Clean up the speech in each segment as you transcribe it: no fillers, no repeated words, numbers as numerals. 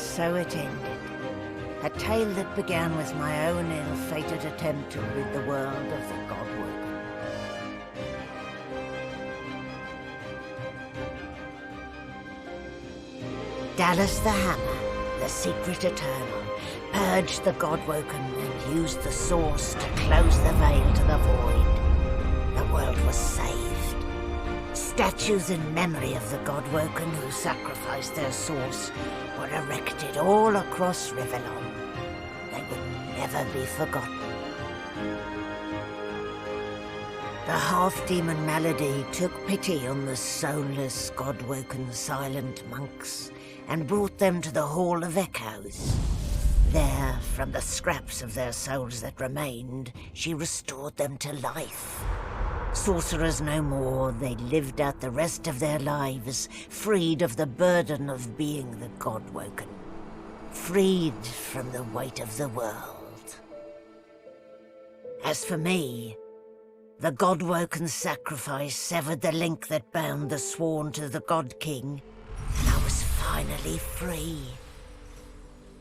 so it ended. A tale that began with my own ill-fated attempt to rid the world of the Godwoken. Dallas the Hammer, the secret eternal, purged the Godwoken and used the Source to close the veil to the void. The world was saved. Statues in memory of the Godwoken who sacrificed their Source were erected all across Rivellon. They would never be forgotten. The half-demon Malady took pity on the soulless Godwoken silent monks and brought them to the Hall of Echoes. There, from the scraps of their souls that remained, she restored them to life. Sorcerers no more, they lived out the rest of their lives, freed of the burden of being the Godwoken, freed from the weight of the world. As for me, the Godwoken sacrifice severed the link that bound the Sworn to the God King, and I was finally free.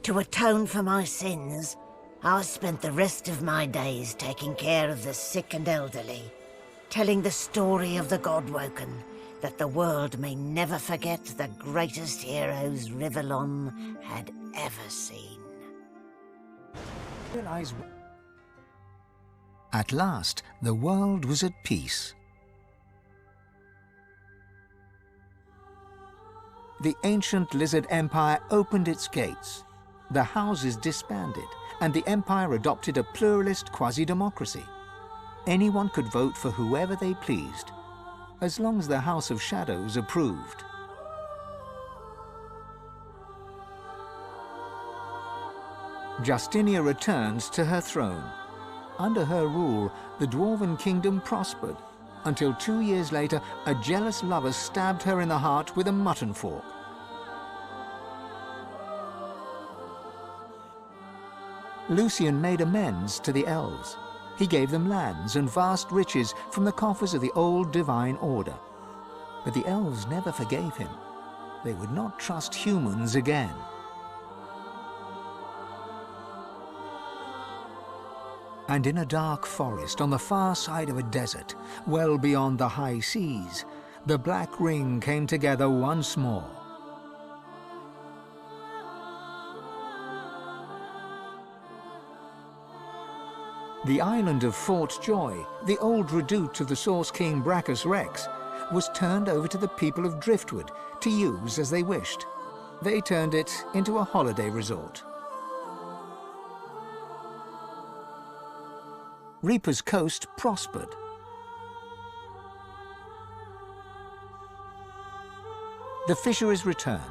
To atone for my sins, I spent the rest of my days taking care of the sick and elderly, telling the story of the Godwoken, that the world may never forget the greatest heroes Rivellon had ever seen. At last, the world was at peace. The ancient Lizard Empire opened its gates. The houses disbanded, and the Empire adopted a pluralist quasi-democracy. Anyone could vote for whoever they pleased, as long as the House of Shadows approved. Justinia returns to her throne. Under her rule, the Dwarven kingdom prospered, until 2 years later, a jealous lover stabbed her in the heart with a mutton fork. Lucian made amends to the elves. He gave them lands and vast riches from the coffers of the old divine order. But the elves never forgave him. They would not trust humans again. And in a dark forest on the far side of a desert, well beyond the high seas, the Black Ring came together once more. The island of Fort Joy, the old redoute of the Source King Brachus Rex, was turned over to the people of Driftwood to use as they wished. They turned it into a holiday resort. Reaper's Coast prospered. The fisheries returned,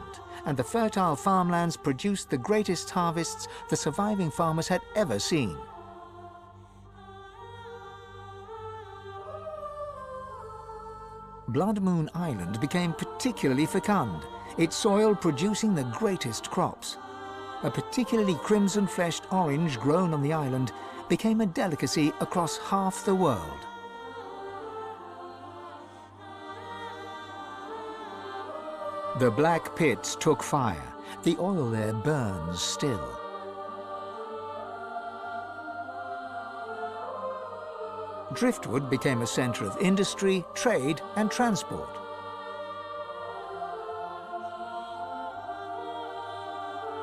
and the fertile farmlands produced the greatest harvests the surviving farmers had ever seen. Blood Moon Island became particularly fecund, its soil producing the greatest crops. A particularly crimson-fleshed orange grown on the island became a delicacy across half the world. The Black Pits took fire. The oil there burns still. Driftwood became a centre of industry, trade, and transport.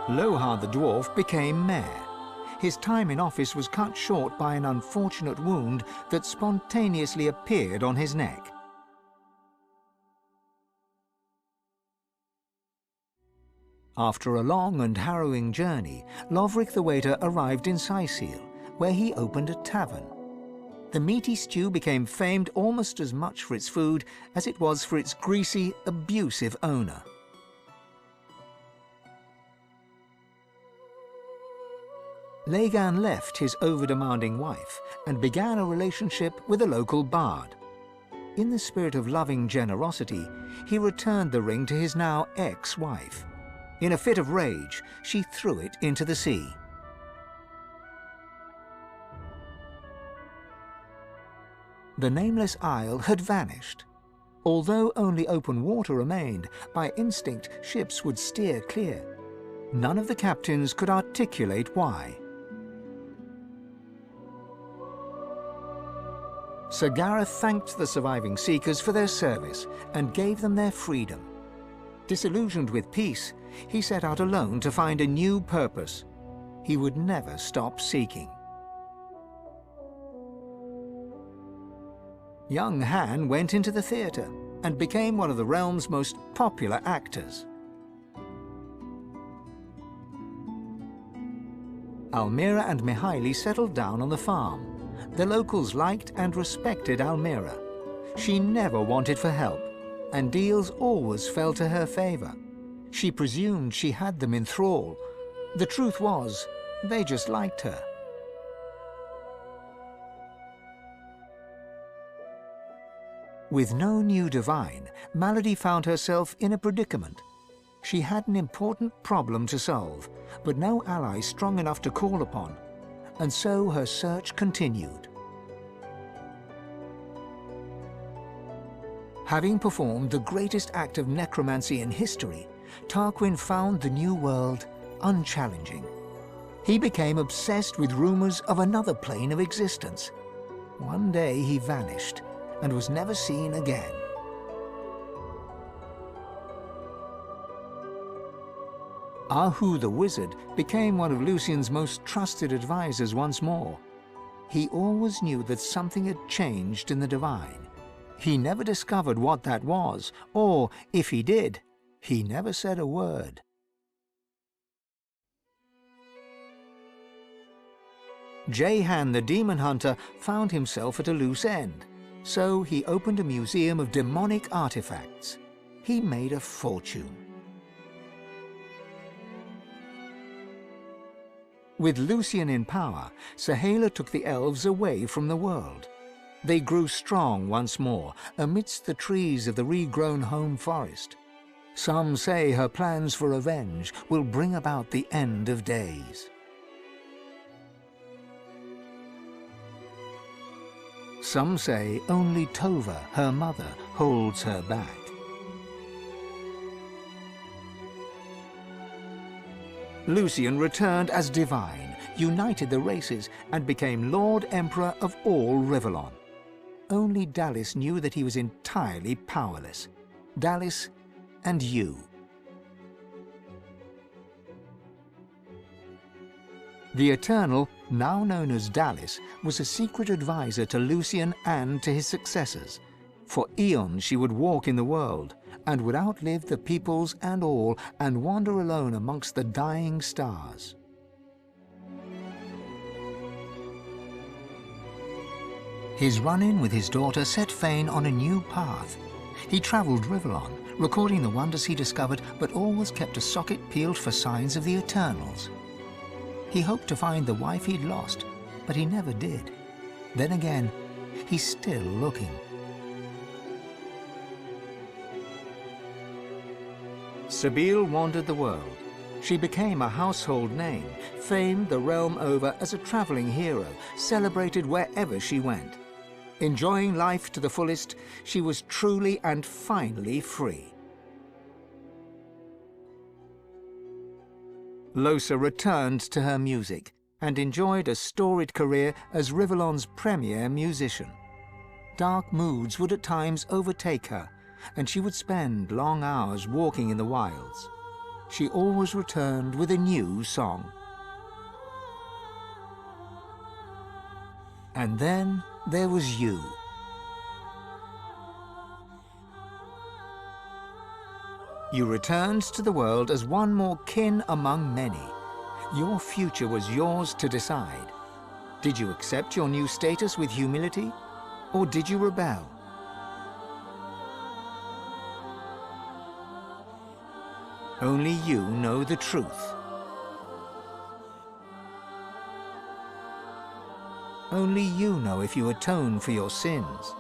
Lohar the dwarf became mayor. His time in office was cut short by an unfortunate wound that spontaneously appeared on his neck. After a long and harrowing journey, Lovric the Waiter arrived in Sicil, where he opened a tavern. The meaty stew became famed almost as much for its food as it was for its greasy, abusive owner. Lagan left his over-demanding wife and began a relationship with a local bard. In the spirit of loving generosity, he returned the ring to his now ex-wife. In a fit of rage, she threw it into the sea. The nameless isle had vanished. Although only open water remained, by instinct ships would steer clear. None of the captains could articulate why. Sir Gareth thanked the surviving Seekers for their service and gave them their freedom. Disillusioned with peace, he set out alone to find a new purpose. He would never stop seeking. Young Han went into the theatre and became one of the realm's most popular actors. Almira and Mihaili settled down on the farm. The locals liked and respected Almira. She never wanted for help, and deals always fell to her favor. She presumed she had them in thrall. The truth was, they just liked her. With no new divine, Malady found herself in a predicament. She had an important problem to solve, but no ally strong enough to call upon, and so her search continued. Having performed the greatest act of necromancy in history, Tarquin found the new world unchallenging. He became obsessed with rumors of another plane of existence. One day he vanished and was never seen again. Ahu the wizard became one of Lucian's most trusted advisors once more. He always knew that something had changed in the divine. He never discovered what that was, or, if he did, he never said a word. Jehan the demon hunter found himself at a loose end, so he opened a museum of demonic artifacts. He made a fortune. With Lucian in power, Sahala took the elves away from the world. They grew strong once more amidst the trees of the regrown home forest. Some say her plans for revenge will bring about the end of days. Some say only Tova, her mother, holds her back. Lucian returned as divine, united the races, and became Lord Emperor of all Rivellon. Only Dallis knew that he was entirely powerless. Dallis and you. The Eternal, now known as Dallis, was a secret advisor to Lucian and to his successors. For eons she would walk in the world, and would outlive the peoples and all, and wander alone amongst the dying stars. His run-in with his daughter set Fane on a new path. He travelled Rivellon, recording the wonders he discovered, but always kept a socket peeled for signs of the Eternals. He hoped to find the wife he'd lost, but he never did. Then again, he's still looking. Sabine wandered the world. She became a household name, famed the realm over as a travelling hero, celebrated wherever she went. Enjoying life to the fullest, she was truly and finally free. Lohse returned to her music and enjoyed a storied career as Rivellon's premier musician. Dark moods would at times overtake her, and she would spend long hours walking in the wilds. She always returned with a new song. And then there was you. You returned to the world as one more kin among many. Your future was yours to decide. Did you accept your new status with humility, or did you rebel? Only you know the truth. Only you know if you atone for your sins.